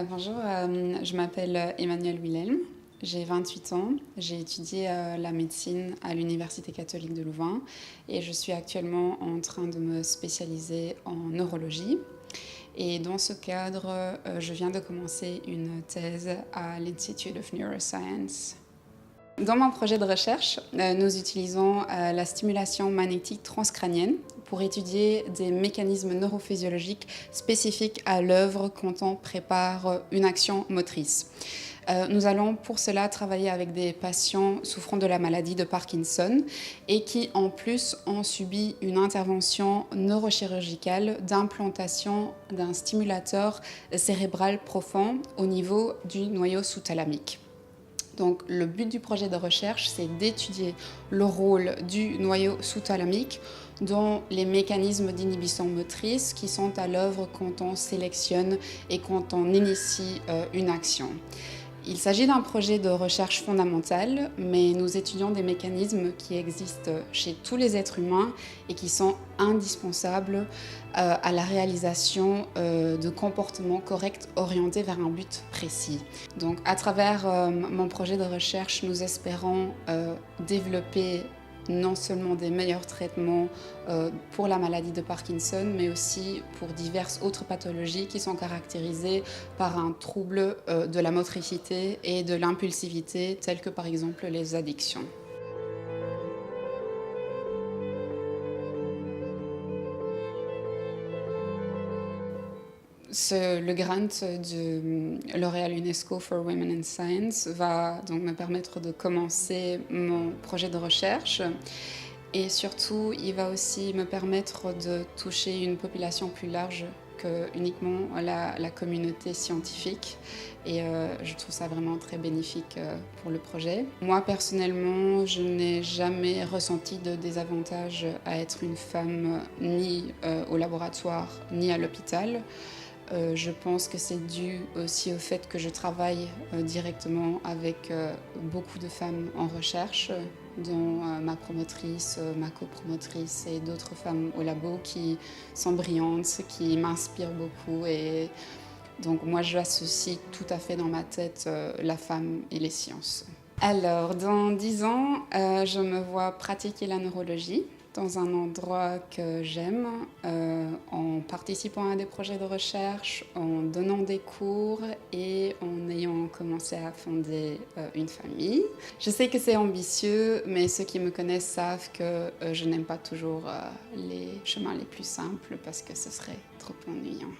Bonjour, je m'appelle Emmanuelle Wilhelm, j'ai 28 ans, j'ai étudié la médecine à l'Université catholique de Louvain et je suis actuellement en train de me spécialiser en neurologie. Et dans ce cadre, je viens de commencer une thèse à l'Institute of Neuroscience. Dans mon projet de recherche, nous utilisons la stimulation magnétique transcrânienne pour étudier des mécanismes neurophysiologiques spécifiques à l'œuvre quand on prépare une action motrice. Nous allons pour cela travailler avec des patients souffrant de la maladie de Parkinson et qui en plus ont subi une intervention neurochirurgicale d'implantation d'un stimulateur cérébral profond au niveau du noyau sous-thalamique. Donc, le but du projet de recherche, c'est d'étudier le rôle du noyau sous-thalamique dans les mécanismes d'inhibition motrice qui sont à l'œuvre quand on sélectionne et quand on initie une action. Il s'agit d'un projet de recherche fondamentale, mais nous étudions des mécanismes qui existent chez tous les êtres humains et qui sont indispensables à la réalisation de comportements corrects orientés vers un but précis. Donc, à travers mon projet de recherche, nous espérons développer non seulement des meilleurs traitements pour la maladie de Parkinson, mais aussi pour diverses autres pathologies qui sont caractérisées par un trouble de la motricité et de l'impulsivité, tels que par exemple les addictions. Le grant de L'Oréal UNESCO for Women in Science va donc me permettre de commencer mon projet de recherche et surtout il va aussi me permettre de toucher une population plus large que uniquement la communauté scientifique et je trouve ça vraiment très bénéfique pour le projet. Moi personnellement, je n'ai jamais ressenti de désavantage à être une femme ni au laboratoire ni à l'hôpital. Je pense que c'est dû aussi au fait que je travaille directement avec beaucoup de femmes en recherche, dont ma promotrice, ma copromotrice et d'autres femmes au labo qui sont brillantes, qui m'inspirent beaucoup. Et donc moi, j'associe tout à fait dans ma tête la femme et les sciences. Alors, dans 10 ans, je me vois pratiquer la neurologie dans un endroit que j'aime, en participant à des projets de recherche, en donnant des cours et en ayant commencé à fonder une famille. Je sais que c'est ambitieux, mais ceux qui me connaissent savent que je n'aime pas toujours les chemins les plus simples parce que ce serait trop ennuyant.